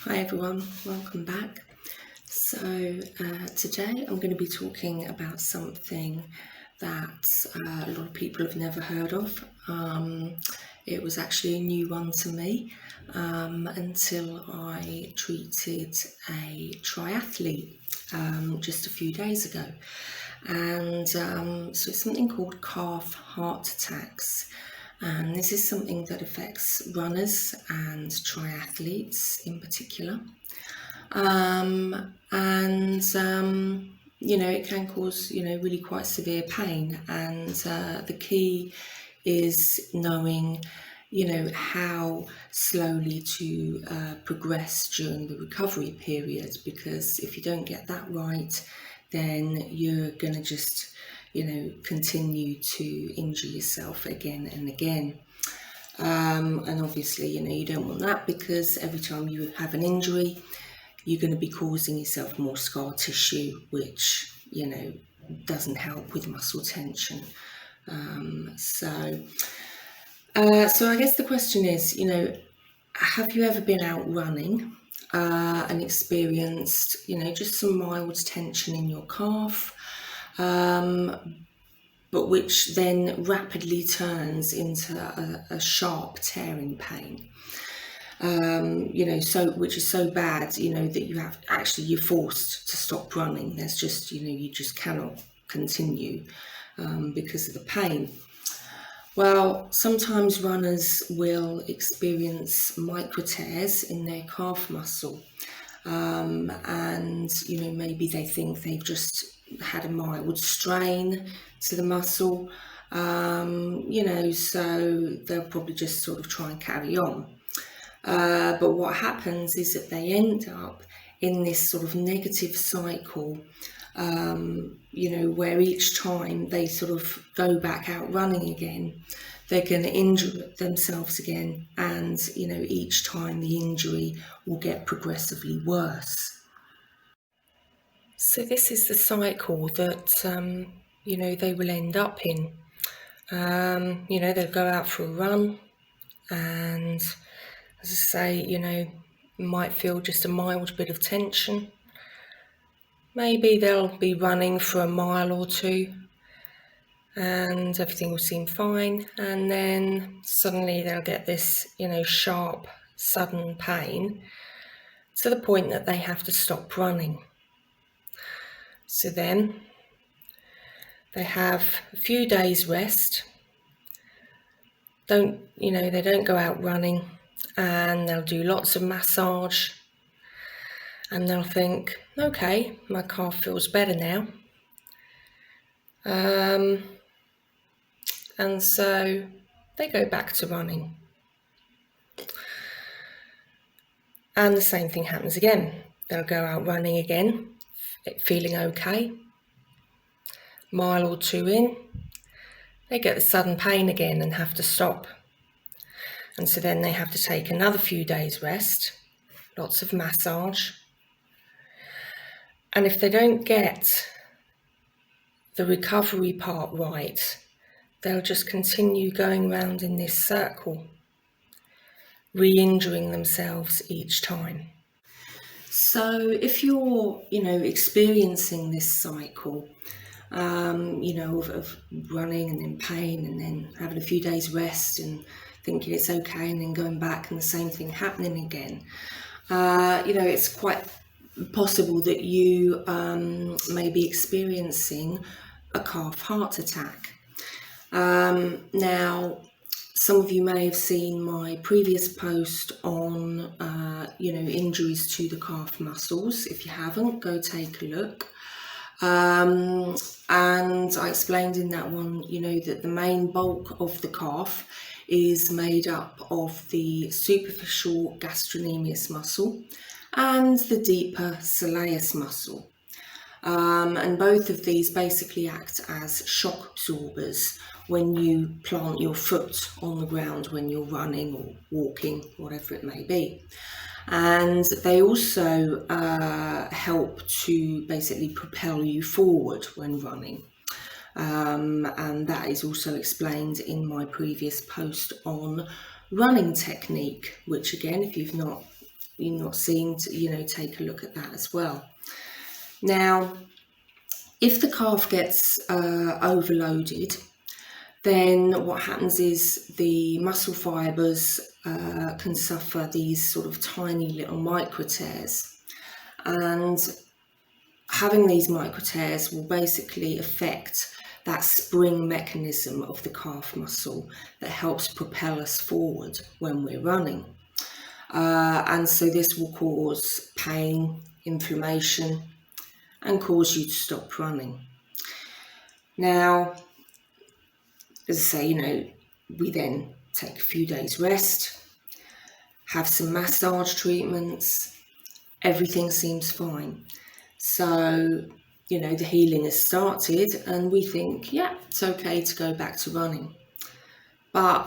Hi everyone, welcome back. Today I'm going to be talking about something that a lot of people have never heard of. It was actually a new one to me until I treated a triathlete just a few days ago. And so it's something called calf heart attacks. And this is something that affects runners and triathletes in particular. It can cause, really quite severe pain. And the key is knowing, how slowly to progress during the recovery period, because if you don't get that right, then you're going to just, continue to injure yourself again and again. And obviously, you don't want that, because every time you have an injury, you're going to be causing yourself more scar tissue, which, doesn't help with muscle tension. So I guess the question is, have you ever been out running and experienced, just some mild tension in your calf, but which then rapidly turns into a sharp tearing pain? Which is so bad, that you're forced to stop running. There's just, you just cannot continue because of the pain. Well, sometimes runners will experience micro tears in their calf muscle, and maybe they think they've just had a mild strain to the muscle, so they'll probably just sort of try and carry on. But what happens is that they end up in this sort of negative cycle, where each time they sort of go back out running again, they're going to injure themselves again, and each time the injury will get progressively worse. So this is the cycle that they will end up in. They'll go out for a run, and as I say, might feel just a mild bit of tension. Maybe they'll be running for a mile or two and everything will seem fine, and then suddenly they'll get this, sharp, sudden pain to the point that they have to stop running. So then they have a few days rest. They don't go out running, and they'll do lots of massage, and they'll think, okay, my calf feels better now. And so they go back to running. And the same thing happens again. They'll go out running again, feeling okay. Mile or two in, they get the sudden pain again and have to stop. And so then they have to take another few days rest, lots of massage. And if they don't get the recovery part right, they'll just continue going around in this circle, re-injuring themselves each time. So if you're, experiencing this cycle, of running and then pain and then having a few days rest and thinking it's okay and then going back and the same thing happening again, it's quite possible that you may be experiencing a calf heart attack. Now, some of you may have seen my previous post on, injuries to the calf muscles. If you haven't, go take a look. And I explained in that one, that the main bulk of the calf is made up of the superficial gastrocnemius muscle and the deeper soleus muscle. And both of these basically act as shock absorbers when you plant your foot on the ground when you're running or walking, whatever it may be. And they also help to basically propel you forward when running. And that is also explained in my previous post on running technique, which again, if you've not not seeing to, take a look at that as well. Now, if the calf gets overloaded, then what happens is the muscle fibres can suffer these sort of tiny little micro tears, and having these micro tears will basically affect that spring mechanism of the calf muscle that helps propel us forward when we're running. And so this will cause pain, inflammation, and cause you to stop running. Now, as I say, we then take a few days rest, have some massage treatments, everything seems fine. So, the healing has started and we think, yeah, it's okay to go back to running. But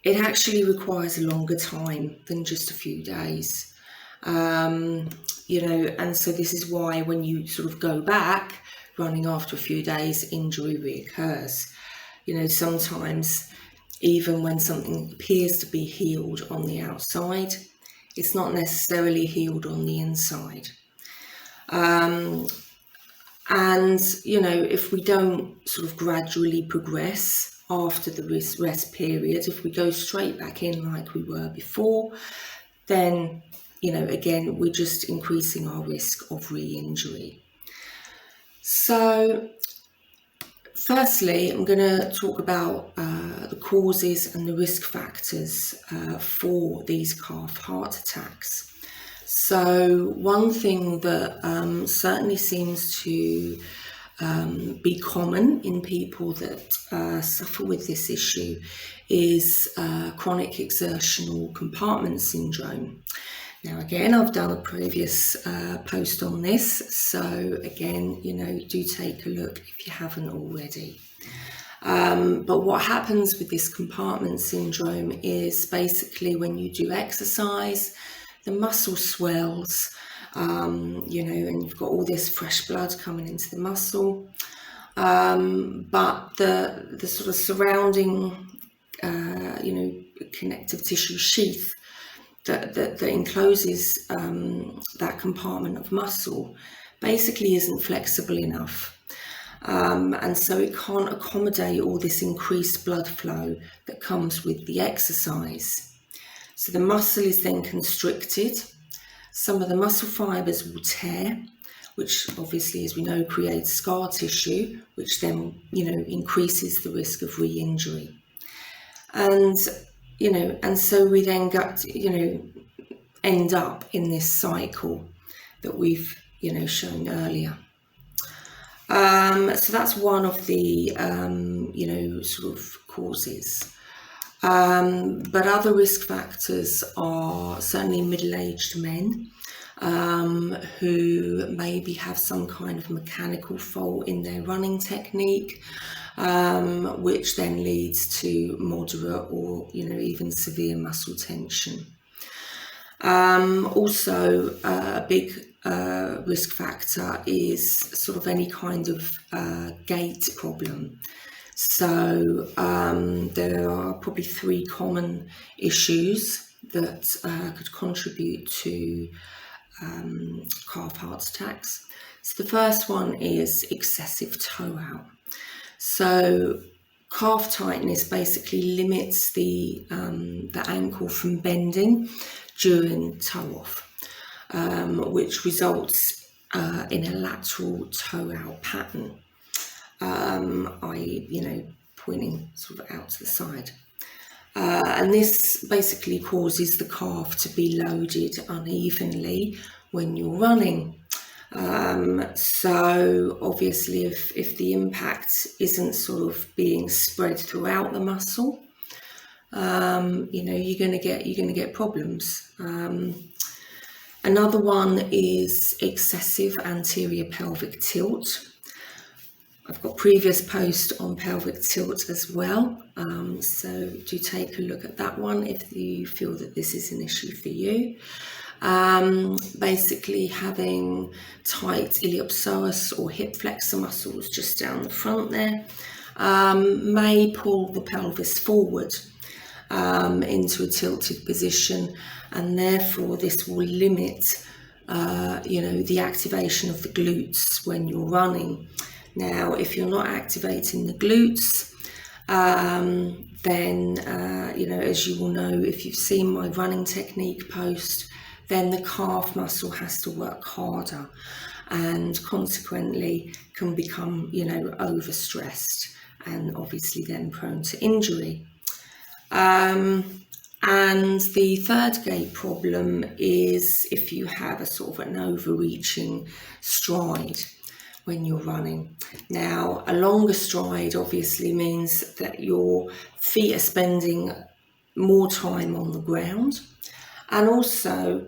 it actually requires a longer time than just a few days. And so this is why when you sort of go back running after a few days, injury reoccurs. Sometimes even when something appears to be healed on the outside, it's not necessarily healed on the inside. And, if we don't sort of gradually progress after the rest period, if we go straight back in like we were before, then, again, we're just increasing our risk of re-injury. So, firstly, I'm going to talk about the causes and the risk factors for these calf heart attacks. So one thing that certainly seems to be common in people that suffer with this issue is chronic exertional compartment syndrome. Now, again, I've done a previous post on this, so again, do take a look if you haven't already. But what happens with this compartment syndrome is basically when you do exercise, the muscle swells, and you've got all this fresh blood coming into the muscle, but the sort of surrounding, connective tissue sheath that encloses that compartment of muscle basically isn't flexible enough. And so it can't accommodate all this increased blood flow that comes with the exercise. So the muscle is then constricted. Some of the muscle fibres will tear, which obviously, as we know, creates scar tissue, which then, increases the risk of re-injury. And, and so we then end up in this cycle that we've, shown earlier. So that's one of the, sort of causes. But other risk factors are certainly middle-aged men who maybe have some kind of mechanical fault in their running technique, which then leads to moderate or, even severe muscle tension. Also, a big risk factor is sort of any kind of gait problem. So there are probably 3 common issues that could contribute to calf heart attacks. So the first one is excessive toe out. So calf tightness basically limits the ankle from bending during toe off, which results in a lateral toe out pattern. i.e., pointing sort of out to the side. And this basically causes the calf to be loaded unevenly when you're running. So obviously if the impact isn't sort of being spread throughout the muscle, you're going to get problems. Another one is excessive anterior pelvic tilt. I've got previous post on pelvic tilt as well, so do take a look at that one if you feel that this is an issue for you. Basically having tight iliopsoas or hip flexor muscles just down the front there may pull the pelvis forward. into a tilted position, and therefore this will limit the activation of the glutes when you're running. Now, if you're not activating the glutes, then as you will know if you've seen my running technique post, then the calf muscle has to work harder and consequently can become overstressed and obviously then prone to injury. And the third gait problem is if you have a sort of an overreaching stride when you're running. Now, a longer stride obviously means that your feet are spending more time on the ground, and also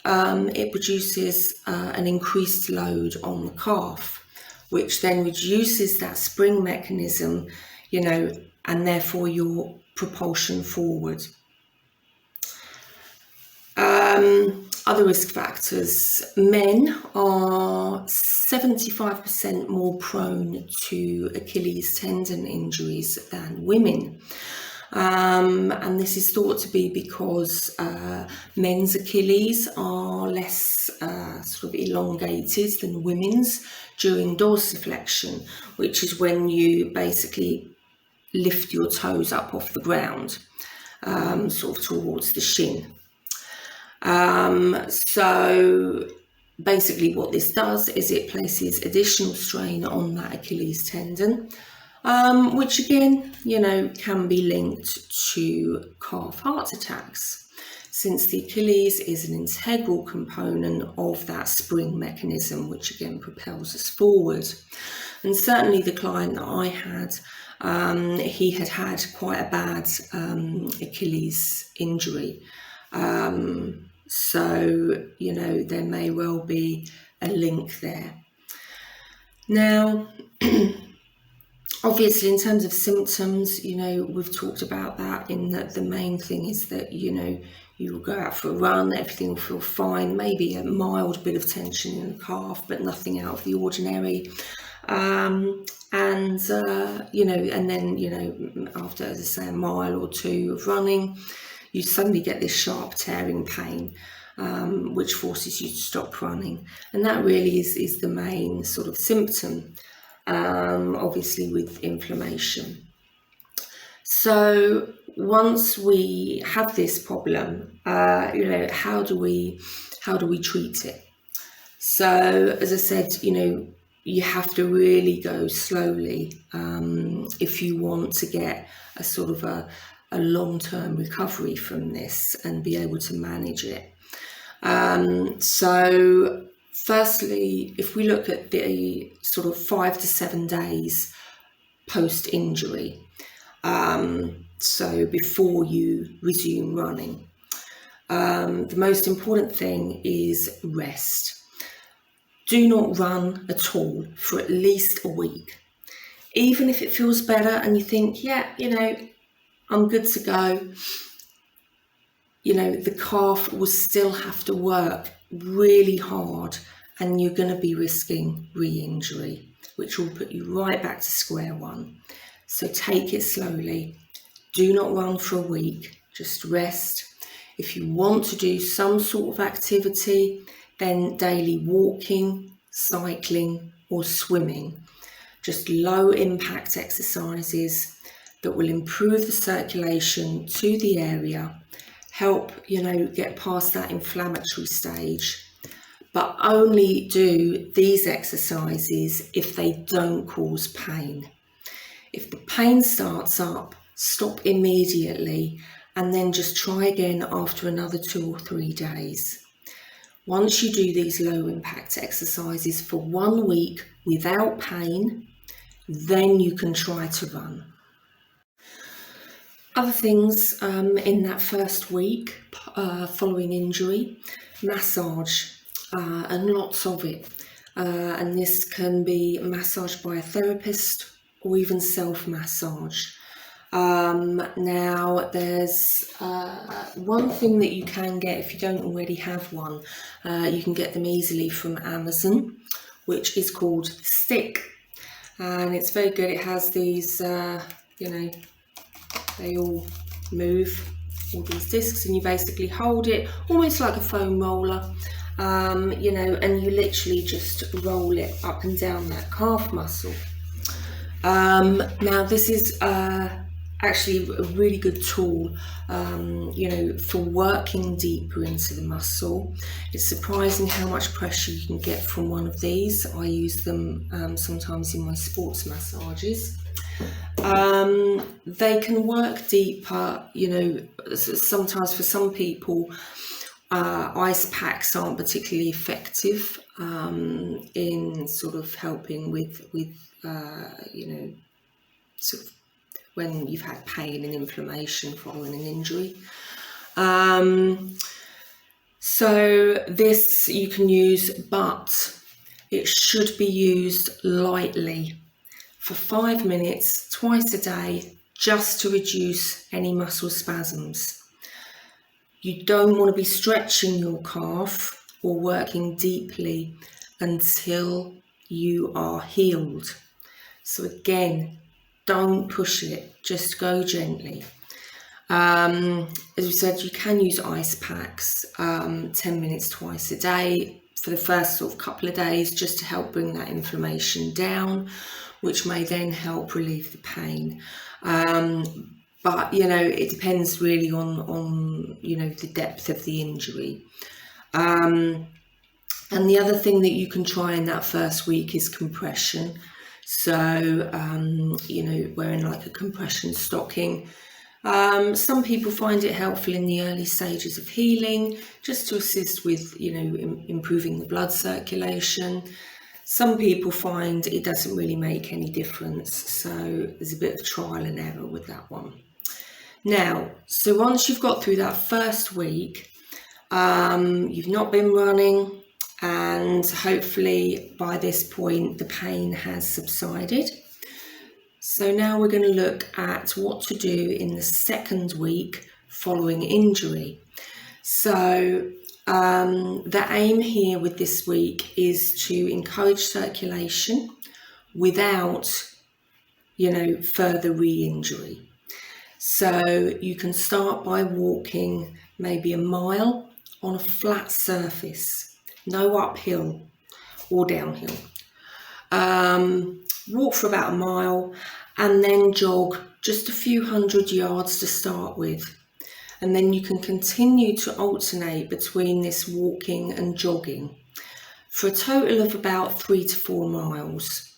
it produces an increased load on the calf, which then reduces that spring mechanism, and therefore your propulsion forward. Other risk factors. Men are 75% more prone to Achilles tendon injuries than women. And this is thought to be because men's Achilles are less sort of elongated than women's during dorsiflexion, which is when you basically lift your toes up off the ground, sort of towards the shin. So basically what this does is it places additional strain on that Achilles tendon, which again, can be linked to calf heart attacks, since the Achilles is an integral component of that spring mechanism, which again propels us forward. And certainly the client that I had, he had quite a bad Achilles injury. So, there may well be a link there. Now, obviously, in terms of symptoms, we've talked about that, in that the main thing is that, you will go out for a run, everything will feel fine, maybe a mild bit of tension in the calf, but nothing out of the ordinary. And then, after, as I say, a mile or two of running, you suddenly get this sharp tearing pain, which forces you to stop running. And that really is the main sort of symptom, obviously with inflammation. So once we have this problem, how do we treat it? So, as I said, you have to really go slowly if you want to get a sort of a long-term recovery from this and be able to manage it. So firstly, if we look at the sort of 5 to 7 days post-injury, so before you resume running, the most important thing is rest. Do not run at all for at least a week. Even if it feels better and you think, I'm good to go, the calf will still have to work really hard, and you're going to be risking re-injury, which will put you right back to square one. So take it slowly. Do not run for a week, just rest. If you want to do some sort of activity, then daily walking, cycling, or swimming. Just low impact exercises that will improve the circulation to the area, help, get past that inflammatory stage, but only do these exercises if they don't cause pain. If the pain starts up, stop immediately and then just try again after another 2 or 3 days. Once you do these low impact exercises for 1 week without pain, then you can try to run. Other things in that first week following injury, massage, and lots of it. And this can be massaged by a therapist or even self-massage. Now, there's one thing that you can get if you don't already have one. You can get them easily from Amazon, which is called Stick. And it's very good. It has these, they all move all these discs, and you basically hold it almost like a foam roller, you know, and you literally just roll it up and down that calf muscle. Now this is actually a really good tool, you know, for working deeper into the muscle. It's surprising how much pressure you can get from one of these. I use them sometimes in my sports massages. They can work deeper, you know. Sometimes for some people, ice packs aren't particularly effective in sort of helping with you know, sort of when you've had pain and inflammation following an injury. So this you can use, but it should be used lightly for 5 minutes twice a day, just to reduce any muscle spasms. You don't want to be stretching your calf or working deeply until you are healed. So again, don't push it, just go gently. As we said, you can use ice packs 10 minutes twice a day for the first sort of couple of days, just to help bring that inflammation down, which may then help relieve the pain. But, you know, it depends really on you know, the depth of the injury. And the other thing that you can try in that first week is compression. So, you know, wearing like a compression stocking. Some people find it helpful in the early stages of healing, just to assist with, you know, improving the blood circulation. Some people find it doesn't really make any difference, so there's a bit of trial and error with that one. Now, so once you've got through that first week, you've not been running, and hopefully by this point the pain has subsided. So now we're going to look at what to do in the second week following injury. So the aim here with this week is to encourage circulation without, you know, further re-injury. So you can start by walking maybe a mile on a flat surface, no uphill or downhill. Walk for about a mile and then jog just a few hundred yards to start with. And then you can continue to alternate between this walking and jogging for a total of about 3 to 4 miles.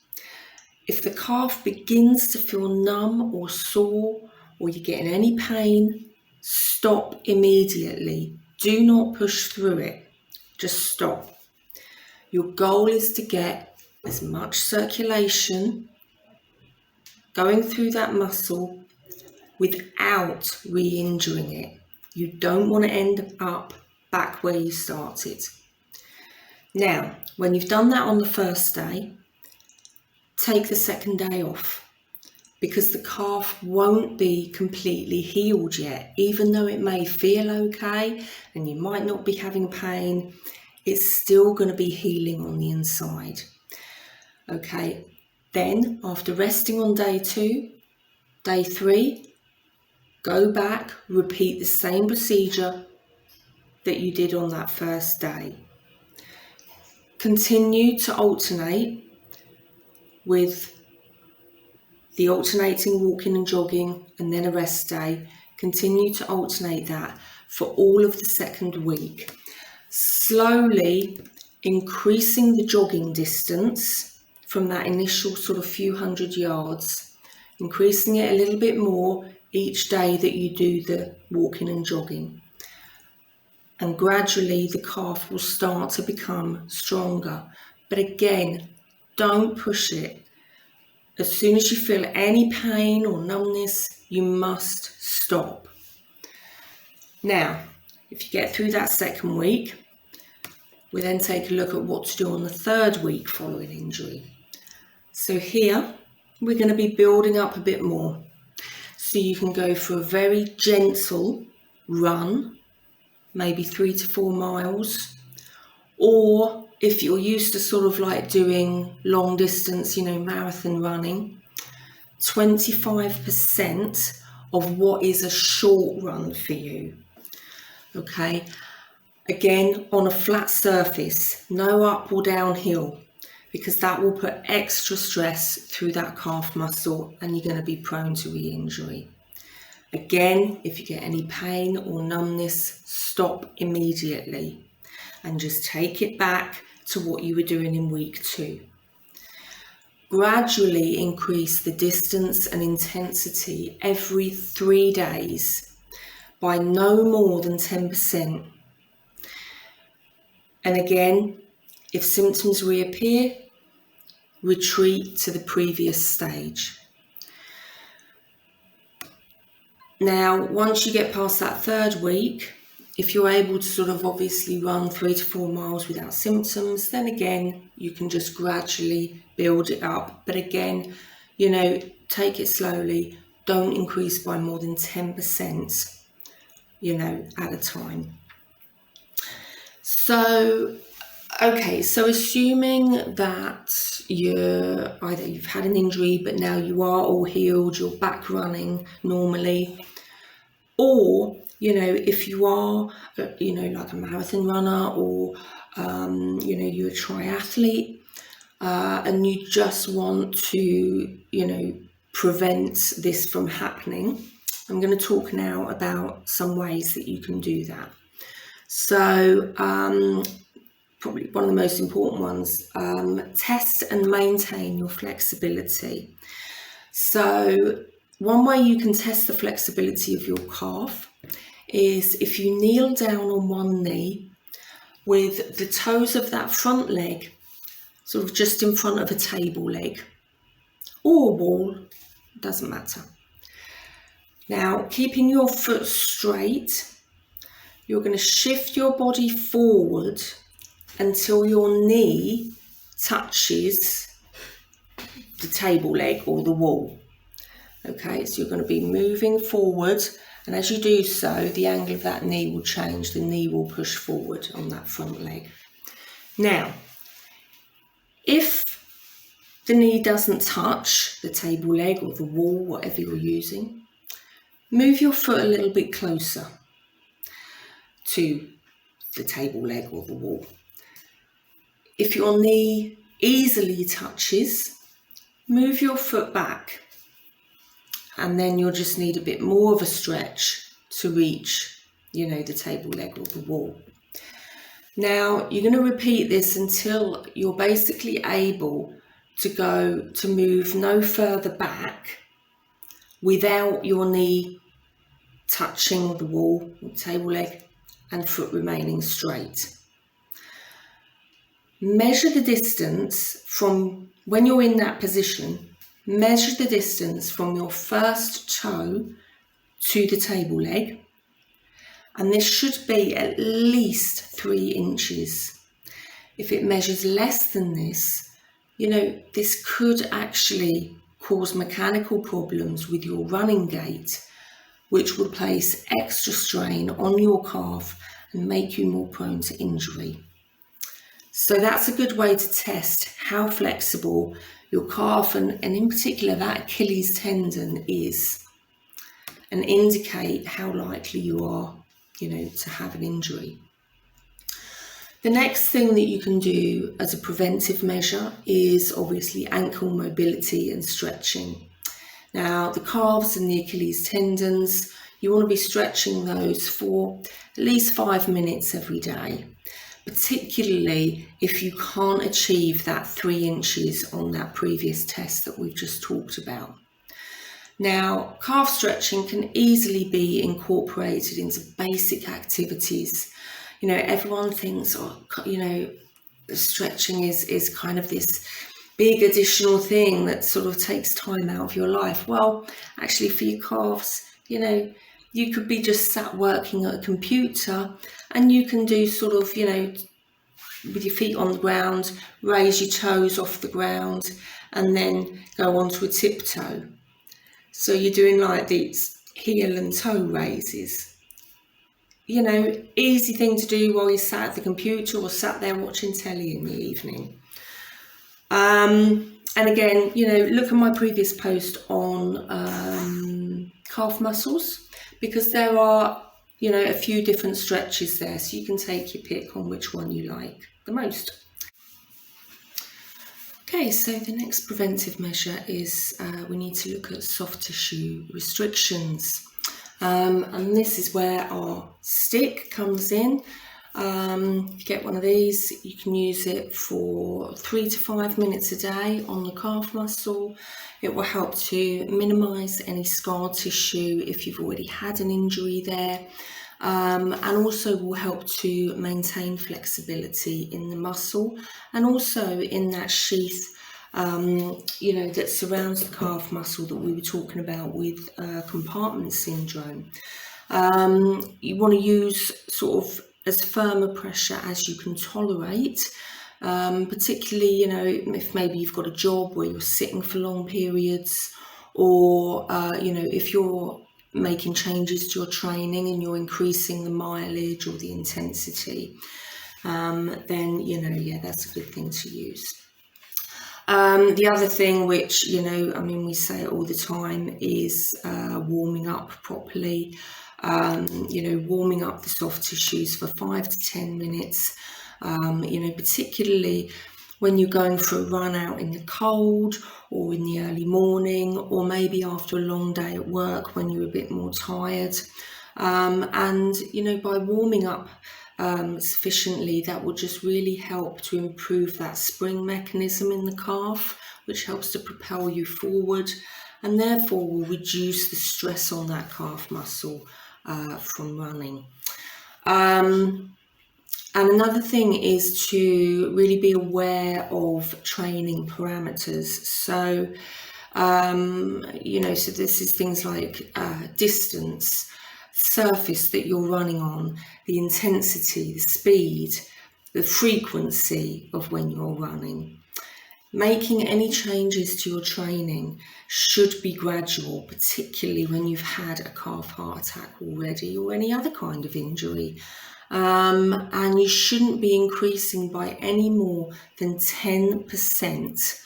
If the calf begins to feel numb or sore, or you're getting any pain, stop immediately. Do not push through it. Just stop. Your goal is to get as much circulation going through that muscle without re-injuring it. You don't want to end up back where you started. Now, when you've done that on the first day, take the second day off, because the calf won't be completely healed yet. Even though it may feel okay and you might not be having pain, it's still going to be healing on the inside. Okay, then after resting on day 2, day 3, go back, repeat the same procedure that you did on that first day. Continue to alternate with the alternating walking and jogging, and then a rest day. Continue to alternate that for all of the second week. Slowly increasing the jogging distance from that initial sort of few hundred yards, increasing it a little bit more each day that you do the walking and jogging. And gradually the calf will start to become stronger. But again, don't push it. As soon as you feel any pain or numbness, you must stop. Now, if you get through that second week, we then take a look at what to do on the third week following injury. So here, we're going to be building up a bit more. So you can go for a very gentle run, maybe 3 to 4 miles, or if you're used to sort of like doing long distance, you know, marathon running, 25% of what is a short run for you. Okay, again, on a flat surface, no up or downhill, because that will put extra stress through that calf muscle and you're going to be prone to re-injury. Again, if you get any pain or numbness, stop immediately and just take it back to what you were doing in week 2. Gradually increase the distance and intensity every 3 days by no more than 10%. And again, if symptoms reappear, retreat to the previous stage. Now, once you get past that 3rd week, if you're able to sort of obviously run 3 to 4 miles without symptoms, then again, you can just gradually build it up. But again, you know, take it slowly. Don't increase by more than 10%, you know, at a time. So, okay, so assuming that you've had an injury, but now you are all healed, you're back running normally, or, you know, if you are, you know, like a marathon runner or, you know, you're a triathlete, and you just want to, you know, prevent this from happening, I'm going to talk now about some ways that you can do that. So, probably one of the most important ones, test and maintain your flexibility. So one way you can test the flexibility of your calf is if you kneel down on one knee with the toes of that front leg sort of just in front of a table leg or a wall, doesn't matter. Now, keeping your foot straight, you're going to shift your body forward until your knee touches the table leg or the wall. Okay, so you're going to be moving forward, and as you do so, the angle of that knee will change. The knee will push forward on that front leg. Now, if the knee doesn't touch the table leg or the wall, whatever you're using, move your foot a little bit closer to the table leg or the wall. If your knee easily touches, move your foot back, and then you'll just need a bit more of a stretch to reach, you know, the table leg or the wall. Now, you're going to repeat this until you're basically able to move no further back without your knee touching the wall or table leg and foot remaining straight. Measure the distance from when you're in that position. Measure the distance from your first toe to the table leg, and this should be at least 3 inches. If it measures less than this, you know, this could actually cause mechanical problems with your running gait, which would place extra strain on your calf and make you more prone to injury. So that's a good way to test how flexible your calf and in particular that Achilles tendon is, and indicate how likely you are, you know, to have an injury. The next thing that you can do as a preventive measure is obviously ankle mobility and stretching. Now, the calves and the Achilles tendons, you want to be stretching those for at least 5 minutes every day, particularly if you can't achieve that 3 inches on that previous test that we've just talked about. Now, calf stretching can easily be incorporated into basic activities. You know, everyone thinks, oh, you know, stretching is kind of this big additional thing that sort of takes time out of your life. Well, actually for your calves, you know, you could be just sat working at a computer and you can do sort of, you know, with your feet on the ground, raise your toes off the ground and then go onto a tiptoe. So you're doing like these heel and toe raises. You know, easy thing to do while you're sat at the computer or sat there watching telly in the evening. And again, you know, look at my previous post on calf muscles, because there are, a few different stretches there, so you can take your pick on which one you like the most. Okay, so the next preventive measure is we need to look at soft tissue restrictions. And this is where our stick comes in. If you get one of these, you can use it for 3 to 5 minutes a day on the calf muscle. It will help to minimise any scar tissue if you've already had an injury there. And also will help to maintain flexibility in the muscle and also in that sheath that surrounds the calf muscle that we were talking about with compartment syndrome. You want to use sort of as firm a pressure as you can tolerate, particularly, if maybe you've got a job where you're sitting for long periods, or, if you're making changes to your training and you're increasing the mileage or the intensity, then, that's a good thing to use. The other thing which, we say it all the time is warming up properly, warming up the soft tissues for 5 to 10 minutes, particularly when you're going for a run out in the cold or in the early morning, or maybe after a long day at work when you're a bit more tired. By warming up sufficiently, that will just really help to improve that spring mechanism in the calf, which helps to propel you forward and therefore will reduce the stress on that calf muscle from running. And another thing is to really be aware of training parameters. So, so this is things like distance, surface that you're running on, the intensity, the speed, the frequency of when you're running. Making any changes to your training should be gradual, particularly when you've had a calf heart attack already or any other kind of injury. And you shouldn't be increasing by any more than 10%.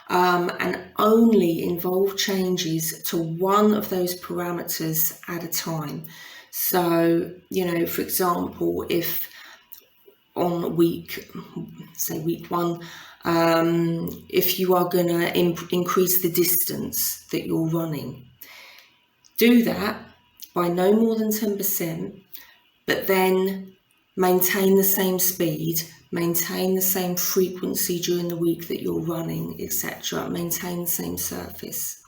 And only involve changes to one of those parameters at a time. So, for example, if on week 1, if you are going to increase the distance that you're running, do that by no more than 10%, but then maintain the same speed, maintain the same frequency during the week that you're running, etc. Maintain the same surface.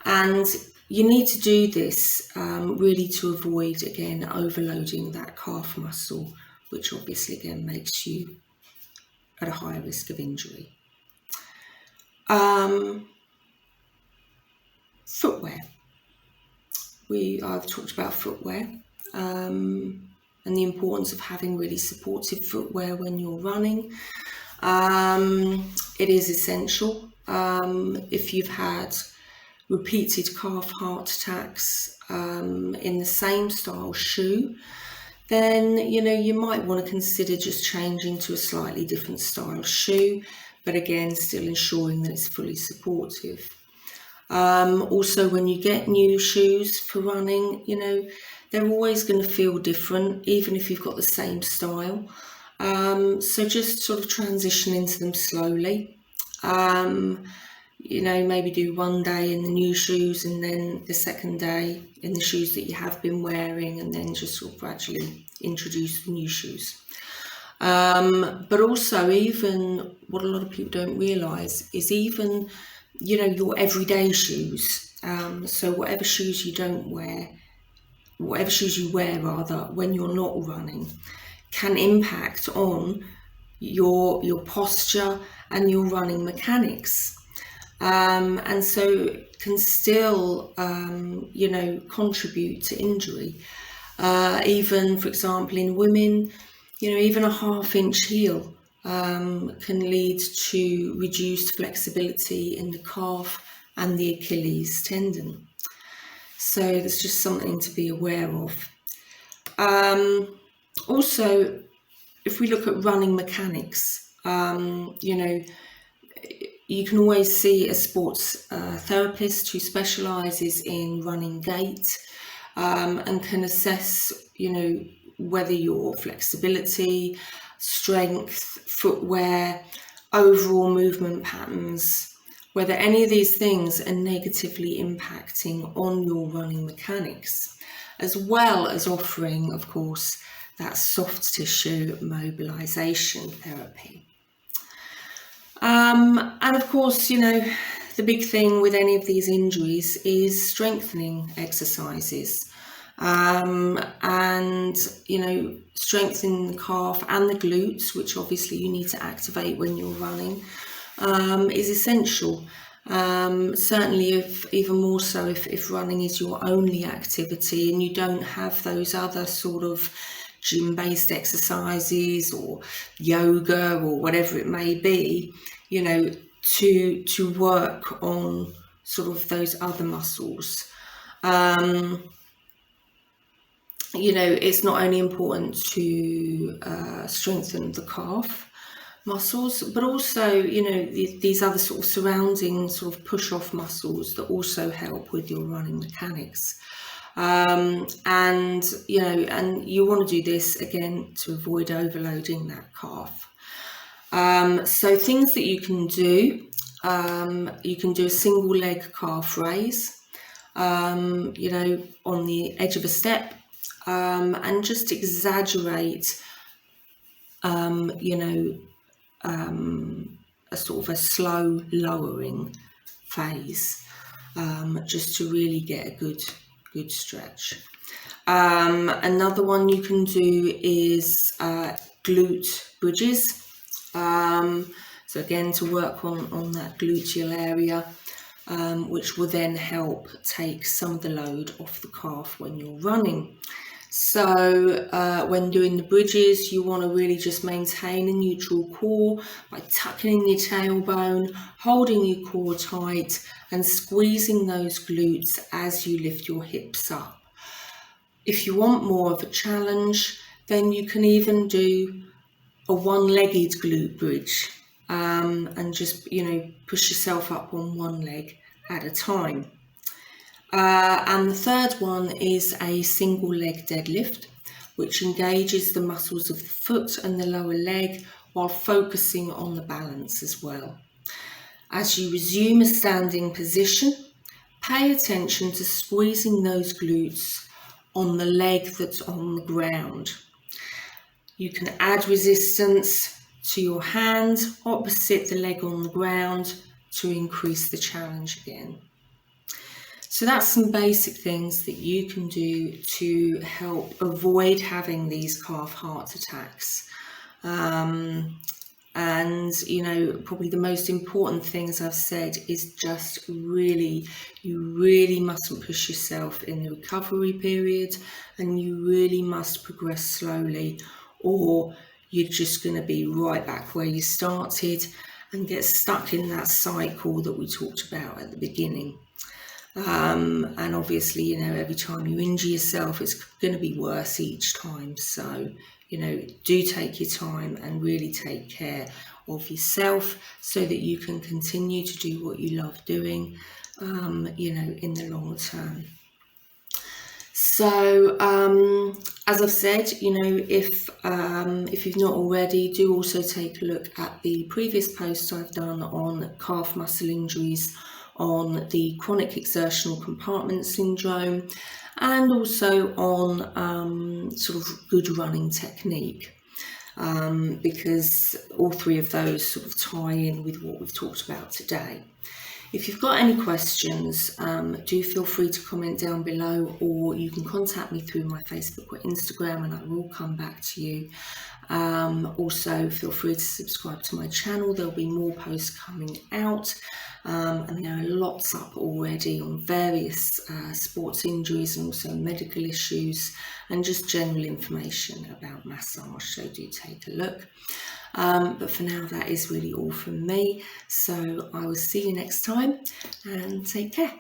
And you need to do this really to avoid, again, overloading that calf muscle, which obviously, again, makes you at a higher risk of injury. Footwear. I've talked about footwear. And the importance of having really supportive footwear when you're running. It is essential. If you've had repeated calf heart attacks in the same style shoe, then you might want to consider just changing to a slightly different style shoe, but again, still ensuring that it's fully supportive. Also, when you get new shoes for running, they're always going to feel different, even if you've got the same style. So just sort of transition into them slowly. Maybe do one day in the new shoes and then the second day in the shoes that you have been wearing, and then just sort of gradually introduce the new shoes. But also, even what a lot of people don't realise is even, your everyday shoes. So whatever shoes you wear when you're not running, can impact on your posture and your running mechanics, and so can still contribute to injury. Even, for example, in women, even a 1/2 inch heel can lead to reduced flexibility in the calf and the Achilles tendon. So there's just something to be aware of. Also, if we look at running mechanics, you can always see a sports therapist who specialises in running gait, and can assess, whether your flexibility, strength, footwear, overall movement patterns, whether any of these things are negatively impacting on your running mechanics, as well as offering, of course, that soft tissue mobilisation therapy. And of course, the big thing with any of these injuries is strengthening exercises. And, strengthening the calf and the glutes, which obviously you need to activate when you're running, is essential. Certainly, even more so if running is your only activity and you don't have those other sort of gym-based exercises or yoga or whatever it may be, to work on sort of those other muscles. It's not only important to strengthen the calf muscles, but also, these other sort of surrounding sort of push-off muscles that also help with your running mechanics. And you want to do this again to avoid overloading that calf. So things that you can do a single leg calf raise, on the edge of a step, and just exaggerate, a sort of a slow lowering phase, just to really get a good stretch. Another one you can do is glute bridges. So again, to work on that gluteal area, which will then help take some of the load off the calf when you're running. So when doing the bridges, you want to really just maintain a neutral core by tucking in your tailbone, holding your core tight and squeezing those glutes as you lift your hips up. If you want more of a challenge, then you can even do a one-legged glute bridge, and just, push yourself up on one leg at a time. And the third one is a single leg deadlift, which engages the muscles of the foot and the lower leg while focusing on the balance as well. As you resume a standing position, pay attention to squeezing those glutes on the leg that's on the ground. You can add resistance to your hand opposite the leg on the ground to increase the challenge again. So that's some basic things that you can do to help avoid having these calf heart attacks. And, probably the most important thing, as I've said, is just you really mustn't push yourself in the recovery period, and you really must progress slowly, or you're just going to be right back where you started and get stuck in that cycle that we talked about at the beginning. And obviously, every time you injure yourself, it's going to be worse each time. So, do take your time and really take care of yourself so that you can continue to do what you love doing, in the long term. So, as I've said, if you've not already, do also take a look at the previous post I've done on calf muscle injuries, on the chronic exertional compartment syndrome, and also on sort of good running technique, because all three of those sort of tie in with what we've talked about today. If you've got any questions, do feel free to comment down below, or you can contact me through my Facebook or Instagram and I will come back to you. Also, feel free to subscribe to my channel. There'll be more posts coming out, and there are lots up already on various sports injuries and also medical issues and just general information about massage, so do take a look. But for now, that is really all from me. So I will see you next time, and take care.